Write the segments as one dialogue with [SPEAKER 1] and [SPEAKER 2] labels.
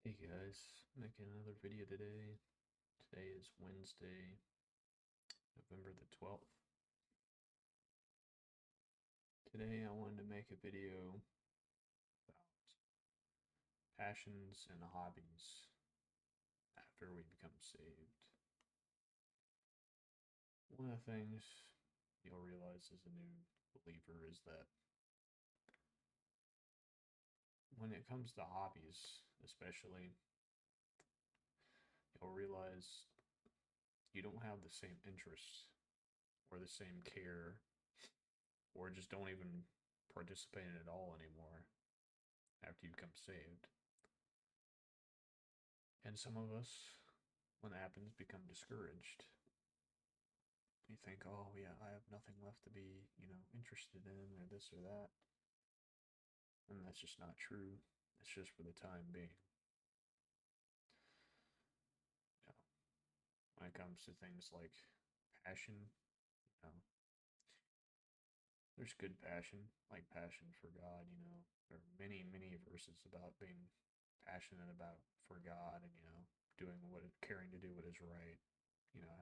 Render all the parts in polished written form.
[SPEAKER 1] Hey guys, making another video today. Today is Wednesday, November the 12th. Today I wanted to make a video about passions and hobbies after we become saved. One of the things you'll realize as a new believer is that when it comes to hobbies, especially, you'll realize you don't have the same interests or the same care or just don't even participate in it all anymore after you become saved. And some of us, when that happens, become discouraged. You think, oh, yeah, I have nothing left to be, interested in, or this or that. And that's just not true. It's just for the time being. You know, when it comes to things like passion, you know, there's good passion, like passion for God, There are many, many verses about being passionate about for God and, doing caring to do what is right,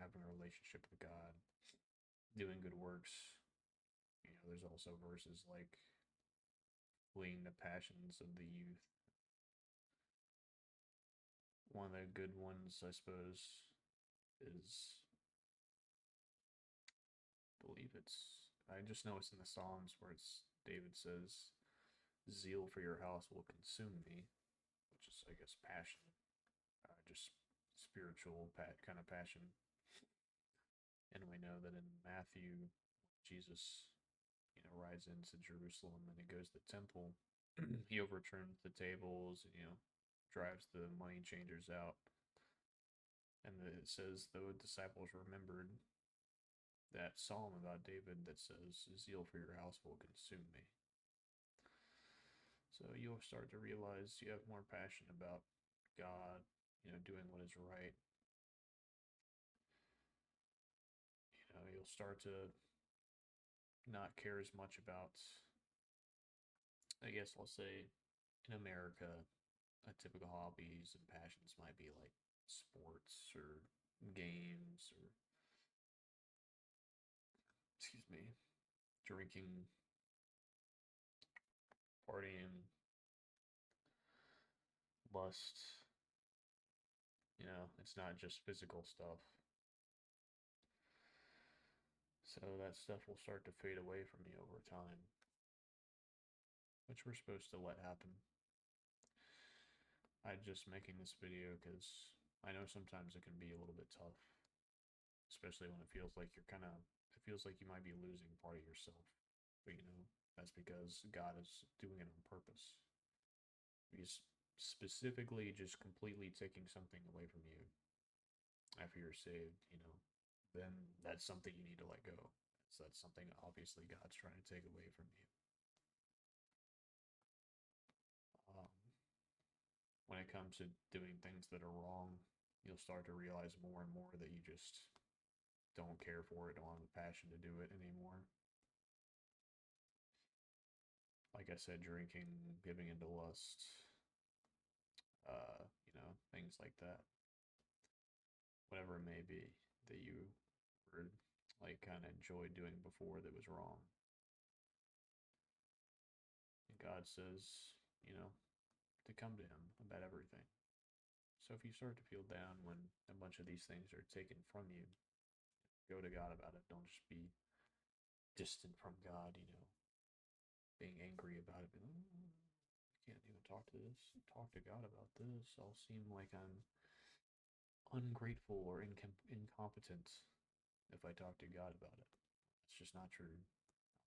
[SPEAKER 1] having a relationship with God, doing good works. There's also verses like fleeing the passions of the youth. One of the good ones, I suppose, is I believe I just know it's in the Psalms where David says, "Zeal for your house will consume me," which is, I guess, passion, just spiritual kind of passion. And we know that in Matthew, Jesus, rides into Jerusalem and he goes to the temple. He overturns the tables, drives the money changers out. And it says the disciples remembered that psalm about David that says, "Zeal for your house will consume me." So you'll start to realize you have more passion about God, doing what is right. You'll start to not care as much about, I guess I'll say, in America, a typical hobbies and passions might be like sports or games or, excuse me, drinking, partying, lust. It's not just physical stuff. So that stuff will start to fade away from you over time, which we're supposed to let happen. I'm just making this video because I know sometimes it can be a little bit tough, especially when it feels like you might be losing part of yourself. But that's because God is doing it on purpose. He's specifically just completely taking something away from you after you're saved, then that's something you need to let go. So that's something obviously God's trying to take away from you. Um, when it comes to doing things that are wrong, you'll start to realize more and more that you just don't care for it, don't have the passion to do it anymore. Like I said, drinking, giving into lust, things like that. Whatever it may be that you were like kind of enjoyed doing before that was wrong. And God says, to come to Him about everything. So if you start to feel down when a bunch of these things are taken from you, go to God about it. Don't just be distant from God, being angry about it. I can't even talk to God about this. I'll seem like I'm ungrateful or incompetent if I talk to God about it. It's just not true.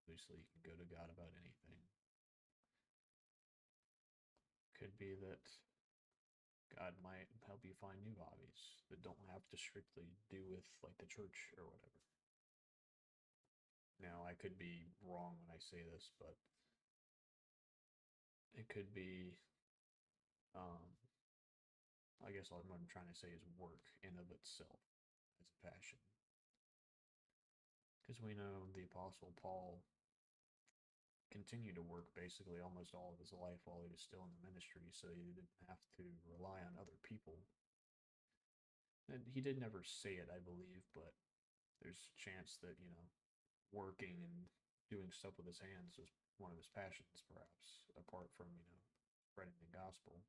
[SPEAKER 1] Obviously, you can go to God about anything. Could be that God might help you find new hobbies that don't have to strictly do with like the church or whatever. Now, I could be wrong when I say this, but it could be, um, I guess what I'm trying to say is work in of itself as a passion. Because we know the Apostle Paul continued to work basically almost all of his life while he was still in the ministry, so he didn't have to rely on other people. And he did never say it, I believe, but there's a chance that, working and doing stuff with his hands was one of his passions, perhaps, apart from, spreading the gospel.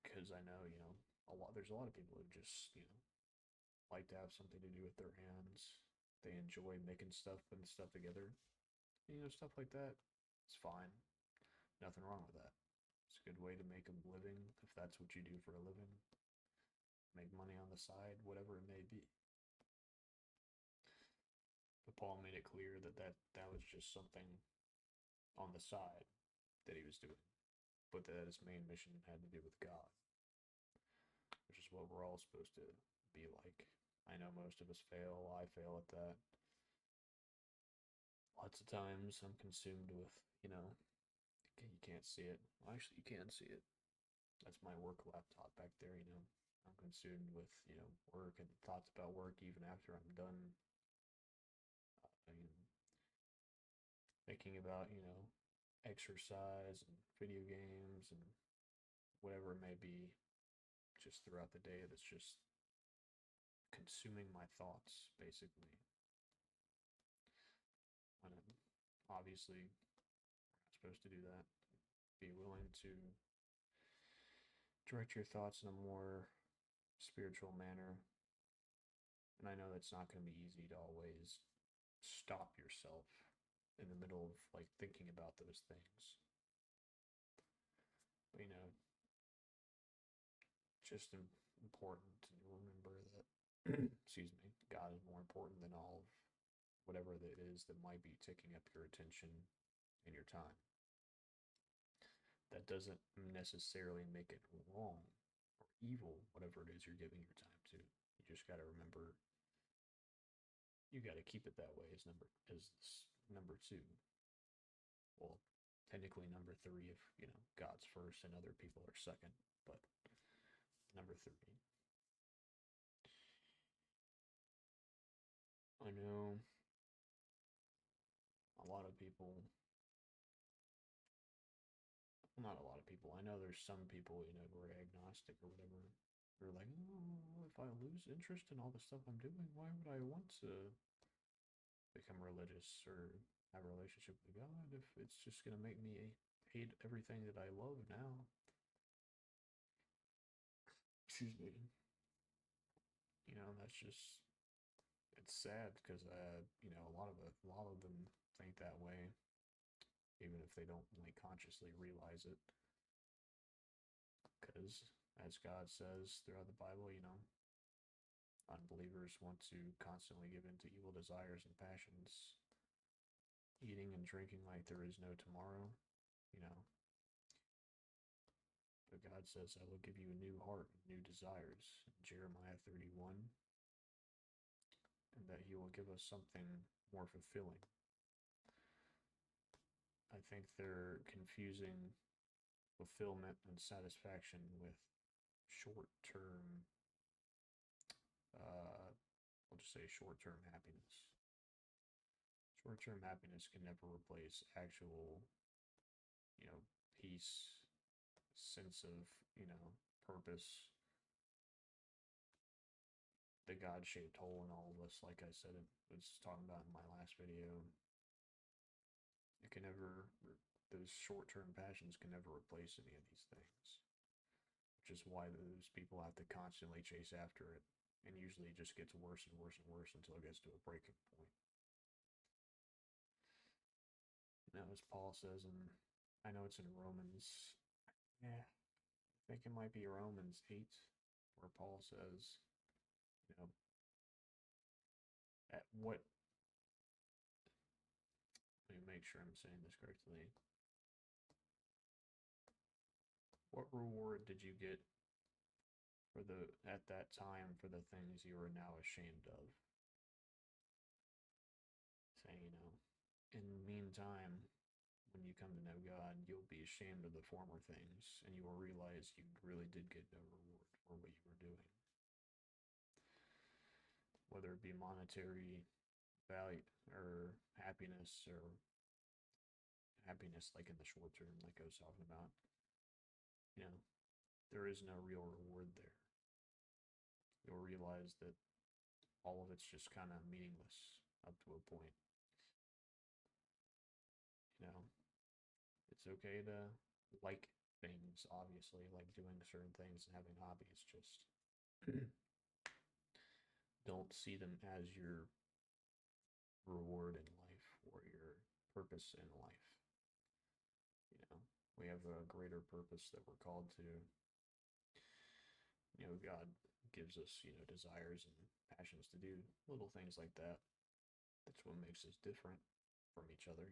[SPEAKER 1] Because I know, there's a lot of people who just, like to have something to do with their hands. They enjoy making stuff, putting stuff together. Stuff like that. It's fine. Nothing wrong with that. It's a good way to make a living if that's what you do for a living. Make money on the side, whatever it may be. But Paul made it clear that was just something on the side that he was doing, but that his main mission had to do with God, which is what we're all supposed to be like. I know most of us fail. I fail at that. Lots of times I'm consumed with, you can't see it. Well, actually, you can see it. That's my work laptop back there. I'm consumed with, work and thoughts about work even after I'm done. Thinking about, exercise and video games and whatever it may be just throughout the day that's just consuming my thoughts, basically. When obviously, we're not supposed to do that. Be willing to direct your thoughts in a more spiritual manner. And I know that's not going to be easy to always stop yourself in the middle of like thinking about those things. But just important to remember that excuse me, God is more important than all of whatever that is that might be taking up your attention and your time. That doesn't necessarily make it wrong or evil, whatever it is you're giving your time to. You just got to remember you got to keep it that way as number two. Well, technically number three if God's first and other people are second, but number three. I know a lot of people, well, not a lot of people. I know there's some people who are agnostic or whatever. They're like, oh, if I lose interest in all the stuff I'm doing, why would I want to become religious or have a relationship with God if it's just going to make me hate everything that I love now? Excuse me. That's just, it's sad because a lot of them think that way, even if they don't like consciously realize it. Because as God says throughout the Bible, unbelievers want to constantly give in to evil desires and passions, eating and drinking like there is no tomorrow, you know. But God says, I will give you a new heart, new desires, in Jeremiah 31, and that He will give us something more fulfilling. I think they're confusing fulfillment and satisfaction with short-term, I'll just say short-term happiness. Short-term happiness can never replace actual, peace, sense of, purpose, the God-shaped hole in all of us, like I said, it was talking about in my last video. It can never, those short-term passions can never replace any of these things, which is why those people have to constantly chase after it, and usually it just gets worse and worse and worse until it gets to a breaking point. As Paul says, and I know it's in Romans, I think it might be Romans 8, where Paul says, at what, let me make sure I'm saying this correctly. What reward did you get at that time for the things you are now ashamed of? Saying, in the meantime, when you come to know God, you'll be ashamed of the former things, and you will realize you really did get no reward for what you were doing. Whether it be monetary, value or happiness like in the short term, like I was talking about, you know, there is no real reward there. You'll realize that all of it's just kind of meaningless up to a point. You know, it's okay to like things, obviously, like doing certain things and having hobbies. Just don't see them as your reward in life or your purpose in life. You know, we have a greater purpose that we're called to. You know, God gives us, desires and passions to do little things like that. That's what makes us different from each other.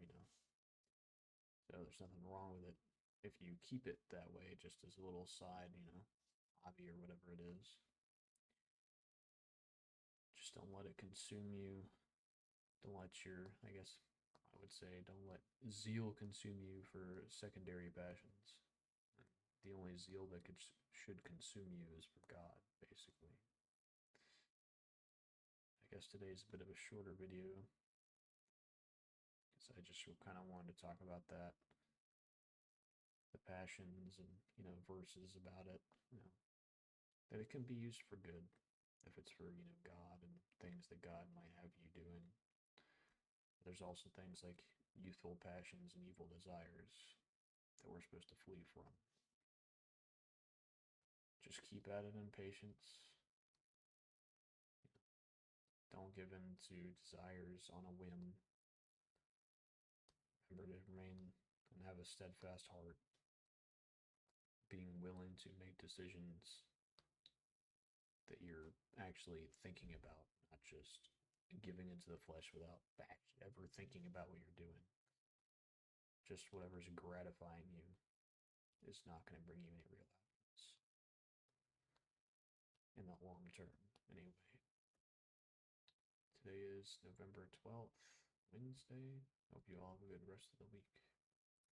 [SPEAKER 1] So there's nothing wrong with it if you keep it that way, just as a little side, hobby or whatever it is. Just don't let it consume you. Don't let I guess I would say, don't let zeal consume you for secondary passions. The only zeal that should consume you is for God, basically. I guess today's a bit of a shorter video because I just kind of wanted to talk about that, the passions and, verses about it, that it can be used for good if it's for, God and things that God might have you doing. There's also things like youthful passions and evil desires that we're supposed to flee from. Just keep at it in patience. Don't give in to desires on a whim. Remember to remain and have a steadfast heart, being willing to make decisions that you're actually thinking about, not just giving into the flesh without ever thinking about what you're doing. Just whatever's gratifying you is not going to bring you any real happiness in the long term, anyway. Today is November 12th, Wednesday. Hope you all have a good rest of the week.